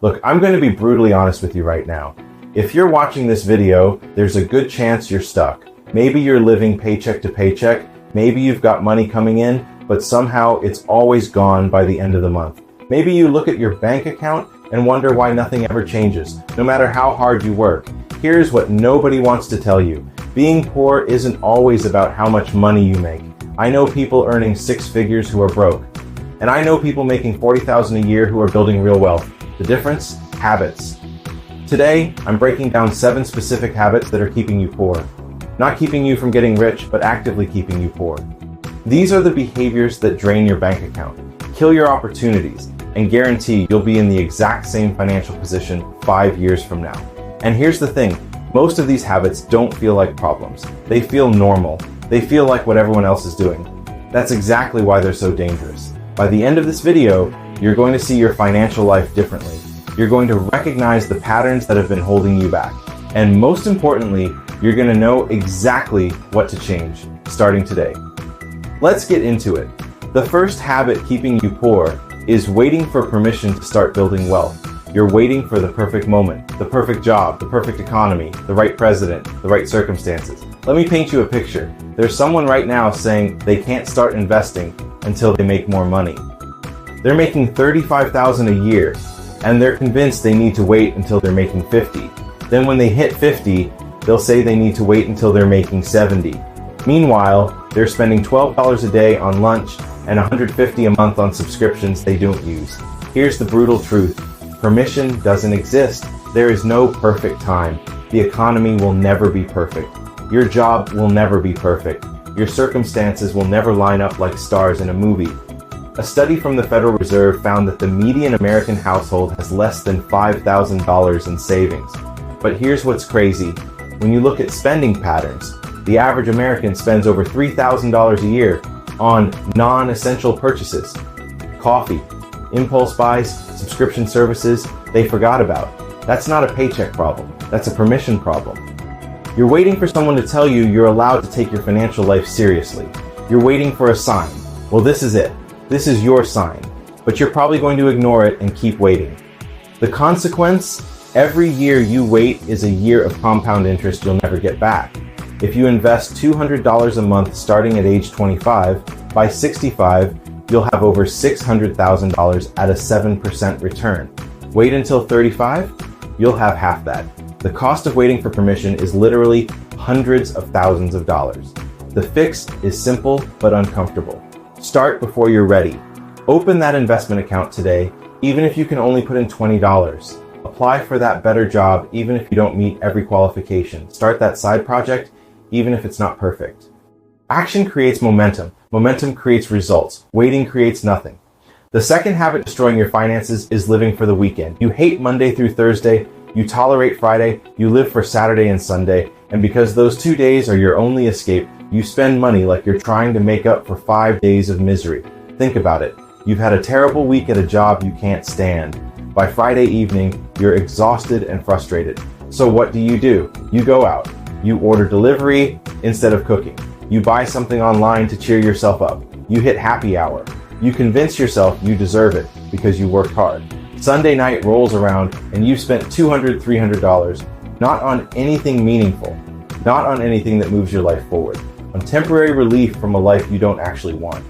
Look, I'm going to be brutally honest with you right now. If you're watching this video, there's a good chance you're stuck. Maybe you're living paycheck to paycheck. Maybe you've got money coming in, but somehow it's always gone by the end of the month. Maybe you look at your bank account and wonder why nothing ever changes, no matter how hard you work. Here's what nobody wants to tell you. Being poor isn't always about how much money you make. I know people earning six figures who are broke. And I know people making $40,000 a year who are building real wealth. The difference? Habits. Today, I'm breaking down 7 specific habits that are keeping you poor. Not keeping you from getting rich, but actively keeping you poor. These are the behaviors that drain your bank account, kill your opportunities, and guarantee you'll be in the exact same financial position 5 years from now. And here's the thing, most of these habits don't feel like problems. They feel normal. They feel like what everyone else is doing. That's exactly why they're so dangerous. By the end of this video, you're going to see your financial life differently. You're going to recognize the patterns that have been holding you back. And most importantly, you're going to know exactly what to change, starting today. Let's get into it. The first habit keeping you poor is waiting for permission to start building wealth. You're waiting for the perfect moment, the perfect job, the perfect economy, the right president, the right circumstances. Let me paint you a picture. There's someone right now saying they can't start investing until they make more money. They're making $35,000 a year, and they're convinced they need to wait until they're making 50. Then when they hit 50, they'll say they need to wait until they're making 70. Meanwhile, they're spending $12 a day on lunch and $150 a month on subscriptions they don't use. Here's the brutal truth. Permission doesn't exist. There is no perfect time. The economy will never be perfect. Your job will never be perfect. Your circumstances will never line up like stars in a movie. A study from the Federal Reserve found that the median American household has less than $5,000 in savings. But here's what's crazy. When you look at spending patterns, the average American spends over $3,000 a year on non-essential purchases. Coffee, impulse buys, subscription services they forgot about. That's not a paycheck problem. That's a permission problem. You're waiting for someone to tell you you're allowed to take your financial life seriously. You're waiting for a sign. Well, this is it. This is your sign. But you're probably going to ignore it and keep waiting. The consequence? Every year you wait is a year of compound interest you'll never get back. If you invest $200 a month starting at age 25, by 65, you'll have over $600,000 at a 7% return. Wait until 35, you'll have half that. The cost of waiting for permission is literally hundreds of thousands of dollars. The fix is simple but uncomfortable. Start before you're ready. Open that investment account today, even if you can only put in $20. Apply for that better job, even if you don't meet every qualification. Start that side project, even if it's not perfect. Action creates momentum. Momentum creates results. Waiting creates nothing. The second habit destroying your finances is living for the weekend. You hate Monday through Thursday. You tolerate Friday. You live for Saturday and Sunday. And because those 2 days are your only escape, you spend money like you're trying to make up for 5 days of misery. Think about it. You've had a terrible week at a job you can't stand. By Friday evening, you're exhausted and frustrated. So what do? You go out. You order delivery instead of cooking. You buy something online to cheer yourself up. You hit happy hour. You convince yourself you deserve it because you worked hard. Sunday night rolls around and you've spent $200, $300, not on anything meaningful, not on anything that moves your life forward, on temporary relief from a life you don't actually want.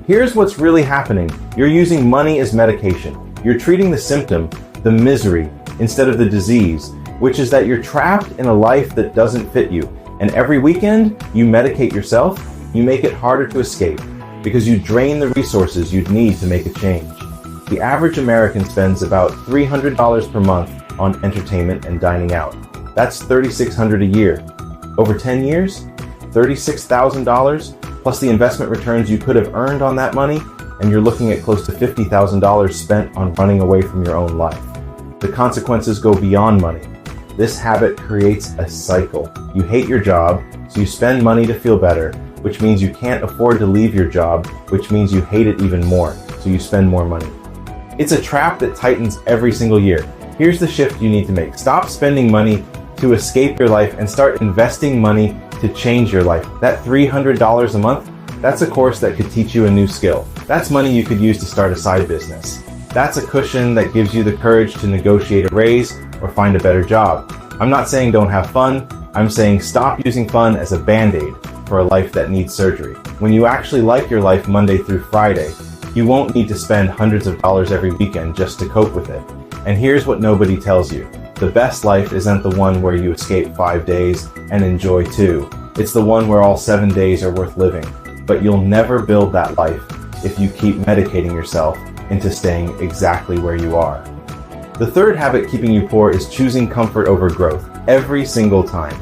Here's what's really happening. You're using money as medication. You're treating the symptom, the misery, instead of the disease, which is that you're trapped in a life that doesn't fit you. And every weekend, you medicate yourself, you make it harder to escape, because you drain the resources you'd need to make a change. The average American spends about $300 per month on entertainment and dining out. That's $3,600 a year. Over 10 years, $36,000 plus the investment returns you could have earned on that money, and you're looking at close to $50,000 spent on running away from your own life. The consequences go beyond money. This habit creates a cycle. You hate your job, so you spend money to feel better, which means you can't afford to leave your job, which means you hate it even more, so you spend more money. It's a trap that tightens every single year. Here's the shift you need to make. Stop spending money to escape your life and start investing money to change your life. That $300 a month, that's a course that could teach you a new skill. That's money you could use to start a side business. That's a cushion that gives you the courage to negotiate a raise or find a better job. I'm not saying don't have fun. I'm saying stop using fun as a band-aid for a life that needs surgery. When you actually like your life Monday through Friday, you won't need to spend hundreds of dollars every weekend just to cope with it. And here's what nobody tells you. The best life isn't the one where you escape 5 days and enjoy 2. It's the one where all 7 days are worth living. But you'll never build that life if you keep medicating yourself into staying exactly where you are. The third habit keeping you poor is choosing comfort over growth every single time.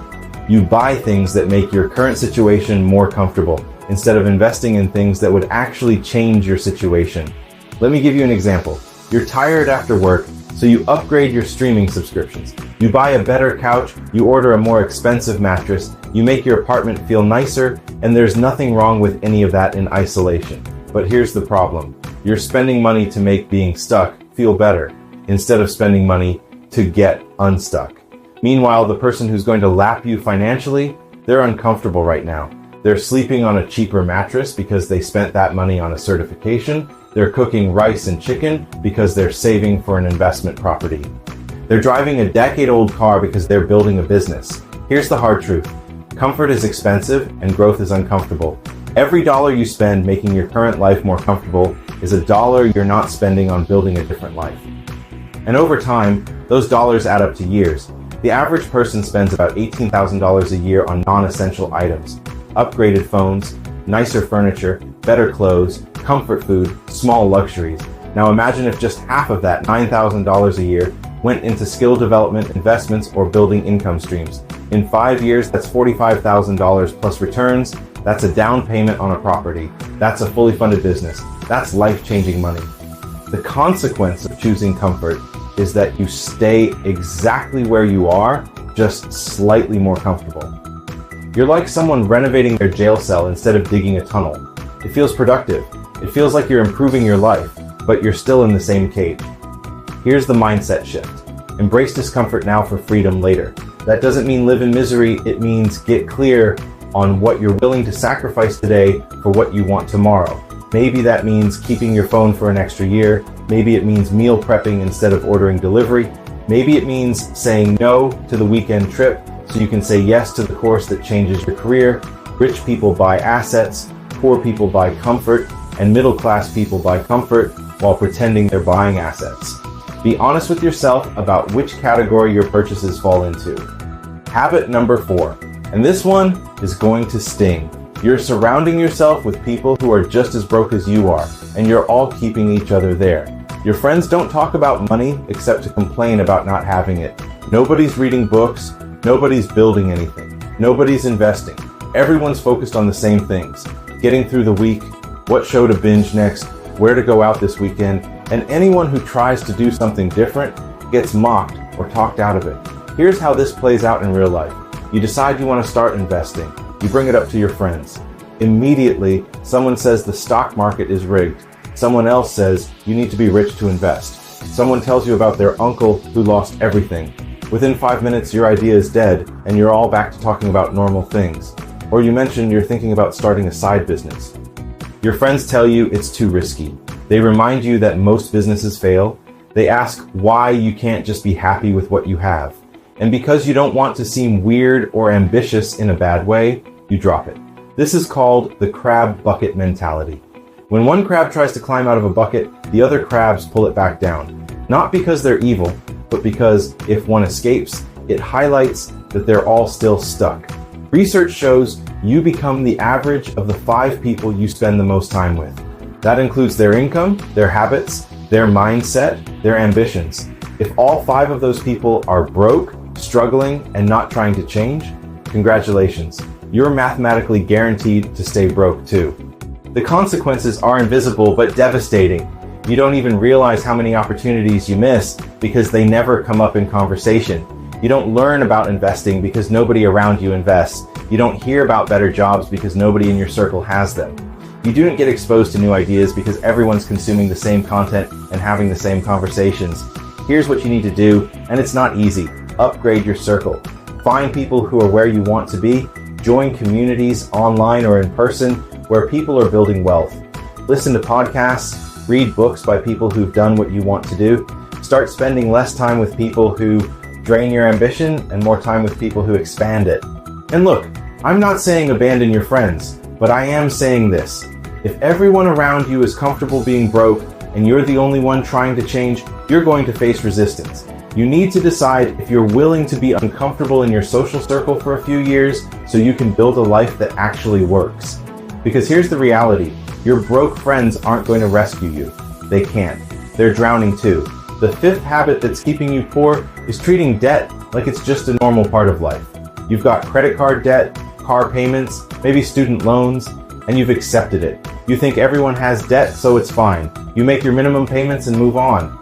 You buy things that make your current situation more comfortable instead of investing in things that would actually change your situation. Let me give you an example. You're tired after work, so you upgrade your streaming subscriptions. You buy a better couch, you order a more expensive mattress, you make your apartment feel nicer, and there's nothing wrong with any of that in isolation. But here's the problem. You're spending money to make being stuck feel better, instead of spending money to get unstuck. Meanwhile, the person who's going to lap you financially, they're uncomfortable right now. They're sleeping on a cheaper mattress because they spent that money on a certification. They're cooking rice and chicken because they're saving for an investment property. They're driving a decade-old car because they're building a business. Here's the hard truth. Comfort is expensive and growth is uncomfortable. Every dollar you spend making your current life more comfortable is a dollar you're not spending on building a different life. And over time, those dollars add up to years. The average person spends about $18,000 a year on non-essential items. Upgraded phones, nicer furniture, better clothes, comfort food, small luxuries. Now imagine if just half of that, $9,000 a year, went into skill development, investments, or building income streams. In 5 years, that's $45,000 plus returns. That's a down payment on a property. That's a fully funded business. That's life-changing money. The consequence of choosing comfort is that you stay exactly where you are, just slightly more comfortable. You're like someone renovating their jail cell instead of digging a tunnel. It feels productive. It feels like you're improving your life, but you're still in the same cage. Here's the mindset shift. Embrace discomfort now for freedom later. That doesn't mean live in misery. It means get clear on what you're willing to sacrifice today for what you want tomorrow. Maybe that means keeping your phone for an extra year. Maybe it means meal prepping instead of ordering delivery. Maybe it means saying no to the weekend trip so you can say yes to the course that changes your career. Rich people buy assets, poor people buy comfort, and middle-class people buy comfort while pretending they're buying assets. Be honest with yourself about which category your purchases fall into. Habit number 4, and this one is going to sting. You're surrounding yourself with people who are just as broke as you are, and you're all keeping each other there. Your friends don't talk about money except to complain about not having it. Nobody's reading books, nobody's building anything, nobody's investing. Everyone's focused on the same things. Getting through the week, what show to binge next, where to go out this weekend, and anyone who tries to do something different gets mocked or talked out of it. Here's how this plays out in real life. You decide you want to start investing. You bring it up to your friends. Immediately, someone says the stock market is rigged. Someone else says you need to be rich to invest. Someone tells you about their uncle who lost everything. Within 5 minutes, your idea is dead and you're all back to talking about normal things. Or you mention you're thinking about starting a side business. Your friends tell you it's too risky. They remind you that most businesses fail. They ask why you can't just be happy with what you have. And because you don't want to seem weird or ambitious in a bad way, you drop it. This is called the crab bucket mentality. When one crab tries to climb out of a bucket, the other crabs pull it back down. Not because they're evil, but because if one escapes, it highlights that they're all still stuck. Research shows you become the average of the 5 people you spend the most time with. That includes their income, their habits, their mindset, their ambitions. If all 5 of those people are broke, struggling, and not trying to change, congratulations. You're mathematically guaranteed to stay broke too. The consequences are invisible but devastating. You don't even realize how many opportunities you miss because they never come up in conversation. You don't learn about investing because nobody around you invests. You don't hear about better jobs because nobody in your circle has them. You don't get exposed to new ideas because everyone's consuming the same content and having the same conversations. Here's what you need to do, and it's not easy. Upgrade your circle. Find people who are where you want to be. Join communities online or in person where people are building wealth. Listen to podcasts, Read books by people who've done what you want to do. Start spending less time with people who drain your ambition and more time with people who expand it. And look, I'm not saying abandon your friends, but I am saying this. If everyone around you is comfortable being broke and you're the only one trying to change, you're going to face resistance. You need to decide if you're willing to be uncomfortable in your social circle for a few years so you can build a life that actually works. Because here's the reality. Your broke friends aren't going to rescue you. They can't. They're drowning too. The fifth habit that's keeping you poor is treating debt like it's just a normal part of life. You've got credit card debt, car payments, maybe student loans, and you've accepted it. You think everyone has debt, so it's fine. You make your minimum payments and move on.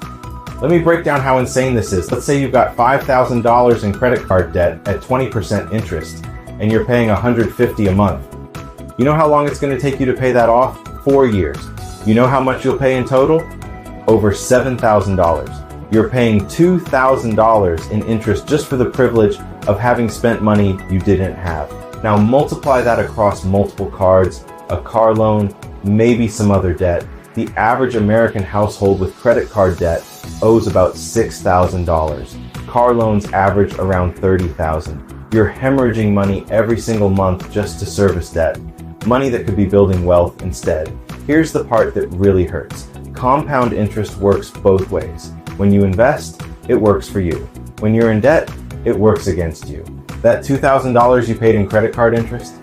Let me break down how insane this is. Let's say you've got $5,000 in credit card debt at 20% interest, and you're paying $150 a month. You know how long it's going to take you to pay that off? 4 years. You know how much you'll pay in total? Over $7,000. You're paying $2,000 in interest just for the privilege of having spent money you didn't have. Now multiply that across multiple cards, a car loan, maybe some other debt. The average American household with credit card debt owes about $6,000. Car loans average around $30,000. You're hemorrhaging money every single month just to service debt. Money that could be building wealth instead. Here's the part that really hurts. Compound interest works both ways. When you invest, it works for you. When you're in debt, it works against you. That $2,000 you paid in credit card interest,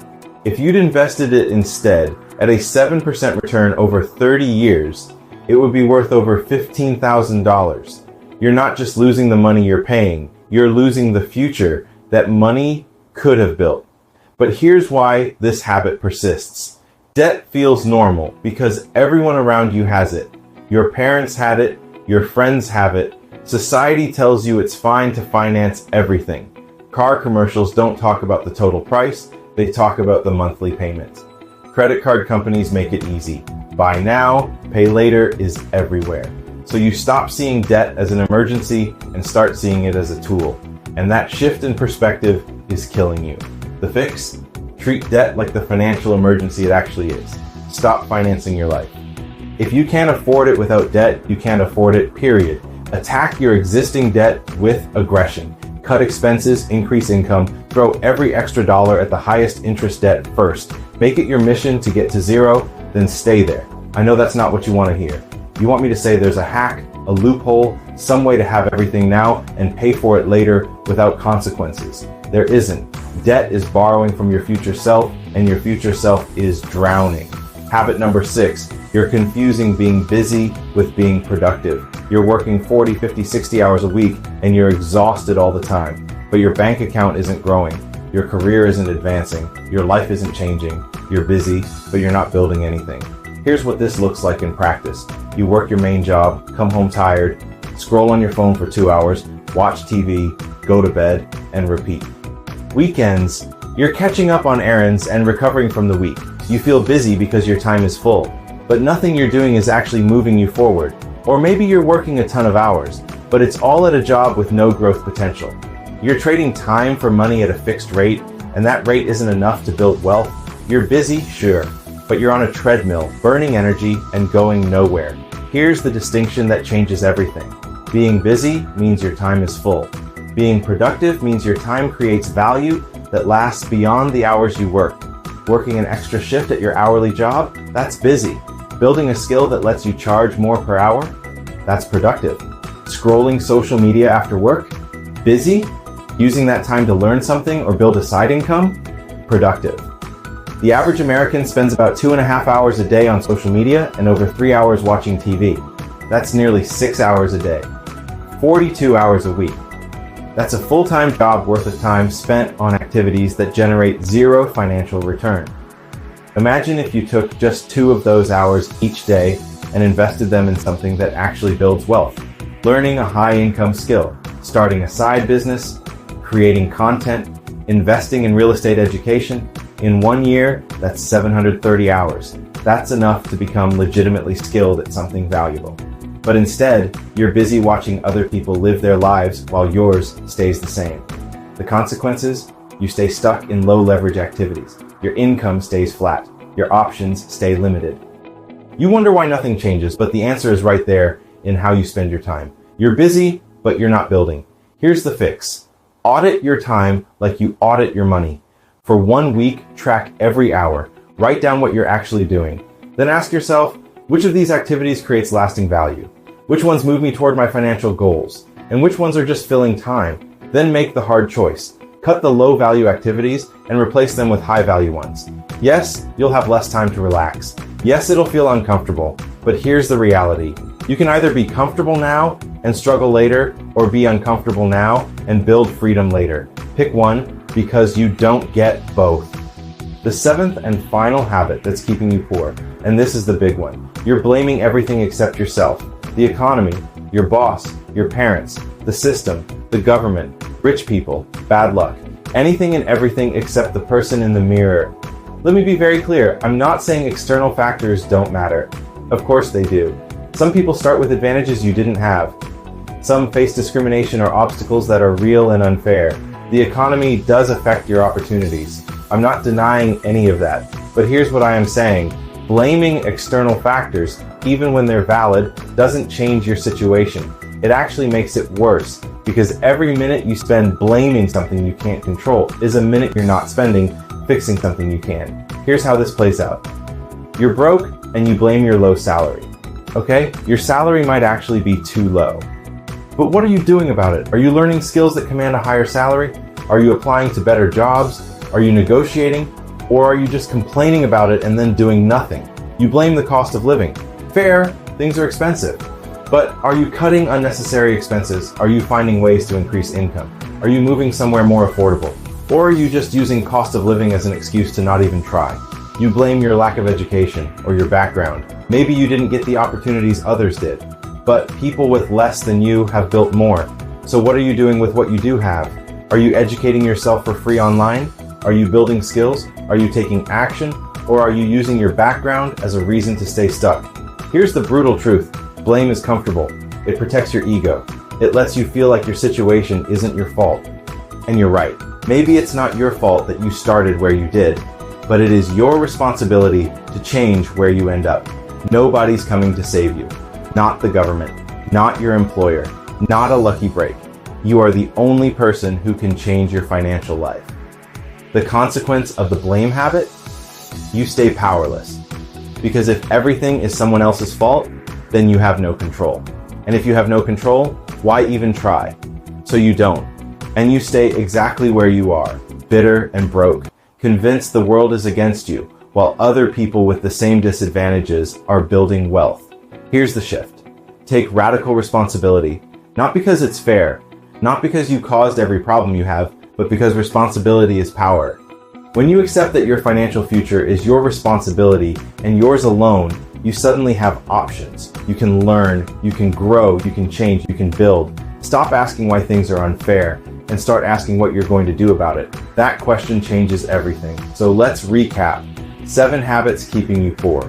if you'd invested it instead at a 7% return over 30 years, it would be worth over $15,000. You're not just losing the money you're paying, you're losing the future that money could have built. But here's why this habit persists. Debt feels normal because everyone around you has it. Your parents had it, your friends have it. Society tells you it's fine to finance everything. Car commercials don't talk about the total price, they talk about the monthly payment. Credit card companies make it easy. Buy now, pay later is everywhere. So you stop seeing debt as an emergency and start seeing it as a tool. And that shift in perspective is killing you. The fix? Treat debt like the financial emergency it actually is. Stop financing your life. If you can't afford it without debt, you can't afford it, period. Attack your existing debt with aggression. Cut expenses, increase income, throw every extra dollar at the highest interest debt first. Make it your mission to get to zero, then stay there. I know that's not what you want to hear. You want me to say there's a hack, a loophole, some way to have everything now and pay for it later without consequences. There isn't. Debt is borrowing from your future self, and your future self is drowning. Habit number 6, you're confusing being busy with being productive. You're working 40, 50, 60 hours a week, and you're exhausted all the time. But your bank account isn't growing. Your career isn't advancing. Your life isn't changing. You're busy, but you're not building anything. Here's what this looks like in practice. You work your main job, come home tired, scroll on your phone for 2 hours, watch TV, go to bed, and repeat. Weekends, you're catching up on errands and recovering from the week. You feel busy because your time is full, but nothing you're doing is actually moving you forward. Or maybe you're working a ton of hours, but it's all at a job with no growth potential. You're trading time for money at a fixed rate, and that rate isn't enough to build wealth. You're busy, sure, but you're on a treadmill, burning energy and going nowhere. Here's the distinction that changes everything. Being busy means your time is full. Being productive means your time creates value that lasts beyond the hours you work. Working an extra shift at your hourly job? That's busy. Building a skill that lets you charge more per hour? That's productive. Scrolling social media after work? Busy? Using that time to learn something or build a side income? Productive. The average American spends about 2.5 hours a day on social media and over 3 hours watching TV. That's nearly 6 hours a day. 42 hours a week. That's a full-time job worth of time spent on activities that generate zero financial return. Imagine if you took just 2 of those hours each day and invested them in something that actually builds wealth. Learning a high-income skill, starting a side business, creating content, investing in real estate education. In 1 year, that's 730 hours. That's enough to become legitimately skilled at something valuable. But instead, you're busy watching other people live their lives while yours stays the same. The consequences? You stay stuck in low leverage activities. Your income stays flat. Your options stay limited. You wonder why nothing changes, but the answer is right there in how you spend your time. You're busy, but you're not building. Here's the fix. Audit your time like you audit your money. For 1 week, track every hour. Write down what you're actually doing. Then ask yourself, which of these activities creates lasting value? Which ones move me toward my financial goals? And which ones are just filling time? Then make the hard choice. Cut the low-value activities and replace them with high-value ones. Yes, you'll have less time to relax. Yes, it'll feel uncomfortable, but here's the reality. You can either be comfortable now and struggle later, or be uncomfortable now and build freedom later. Pick one, because you don't get both. The 7th and final habit that's keeping you poor, and this is the big one. You're blaming everything except yourself. The economy, your boss, your parents, the system, the government, rich people, bad luck. Anything and everything except the person in the mirror. Let me be very clear, I'm not saying external factors don't matter. Of course they do. Some people start with advantages you didn't have. Some face discrimination or obstacles that are real and unfair. The economy does affect your opportunities. I'm not denying any of that. But here's what I am saying. Blaming external factors, even when they're valid, doesn't change your situation. It actually makes it worse, because every minute you spend blaming something you can't control is a minute you're not spending fixing something you can. Here's how this plays out. You're broke and you blame your low salary. Okay? Your salary might actually be too low. But what are you doing about it? Are you learning skills that command a higher salary? Are you applying to better jobs? Are you negotiating? Or are you just complaining about it and then doing nothing? You blame the cost of living. Fair, things are expensive. But are you cutting unnecessary expenses? Are you finding ways to increase income? Are you moving somewhere more affordable? Or are you just using cost of living as an excuse to not even try? You blame your lack of education or your background. Maybe you didn't get the opportunities others did. But people with less than you have built more. So what are you doing with what you do have? Are you educating yourself for free online? Are you building skills? Are you taking action? Or are you using your background as a reason to stay stuck? Here's the brutal truth. Blame is comfortable. It protects your ego. It lets you feel like your situation isn't your fault. And you're right. Maybe it's not your fault that you started where you did, but it is your responsibility to change where you end up. Nobody's coming to save you. Not the government, not your employer, not a lucky break. You are the only person who can change your financial life. The consequence of the blame habit? You stay powerless. Because if everything is someone else's fault, then you have no control. And if you have no control, why even try? So you don't. And you stay exactly where you are, bitter and broke, convinced the world is against you, while other people with the same disadvantages are building wealth. Here's the shift. Take radical responsibility, not because it's fair, not because you caused every problem you have, but because responsibility is power. When you accept that your financial future is your responsibility and yours alone, you suddenly have options. You can learn, you can grow, you can change, you can build. Stop asking why things are unfair and start asking what you're going to do about it. That question changes everything. So let's recap. 7 habits keeping you poor.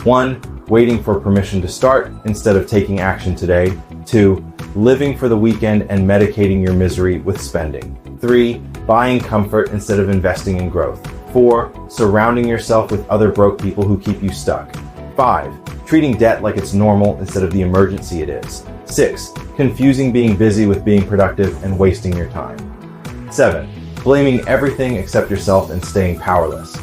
1, waiting for permission to start instead of taking action today. 2, living for the weekend and medicating your misery with spending. 3, buying comfort instead of investing in growth. 4, surrounding yourself with other broke people who keep you stuck. 5, treating debt like it's normal instead of the emergency it is. 6, confusing being busy with being productive and wasting your time. 7, blaming everything except yourself and staying powerless.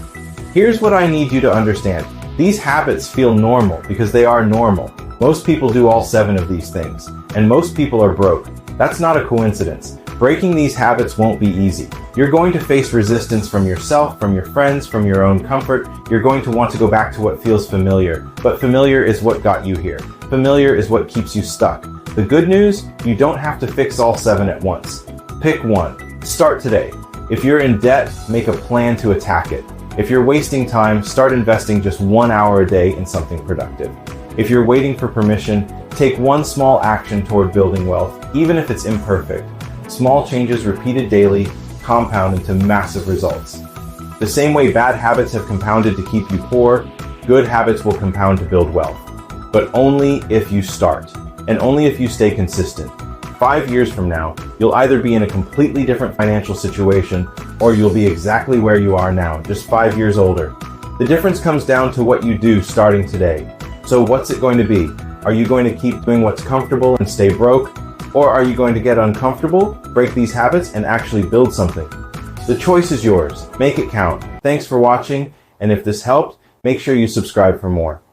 Here's what I need you to understand. These habits feel normal because they are normal. Most people do all 7 of these things, and most people are broke. That's not a coincidence. Breaking these habits won't be easy. You're going to face resistance from yourself, from your friends, from your own comfort. You're going to want to go back to what feels familiar, but familiar is what got you here. Familiar is what keeps you stuck. The good news, you don't have to fix all 7 at once. Pick one. Start today. If you're in debt, make a plan to attack it. If you're wasting time, start investing just 1 hour a day in something productive. If you're waiting for permission, take one small action toward building wealth, even if it's imperfect. Small changes repeated daily compound into massive results. The same way bad habits have compounded to keep you poor, good habits will compound to build wealth. But only if you start, and only if you stay consistent. 5 years from now, you'll either be in a completely different financial situation, or you'll be exactly where you are now, just 5 years older. The difference comes down to what you do starting today. So what's it going to be? Are you going to keep doing what's comfortable and stay broke? Or are you going to get uncomfortable, break these habits, and actually build something? The choice is yours. Make it count. Thanks for watching, and if this helped, make sure you subscribe for more.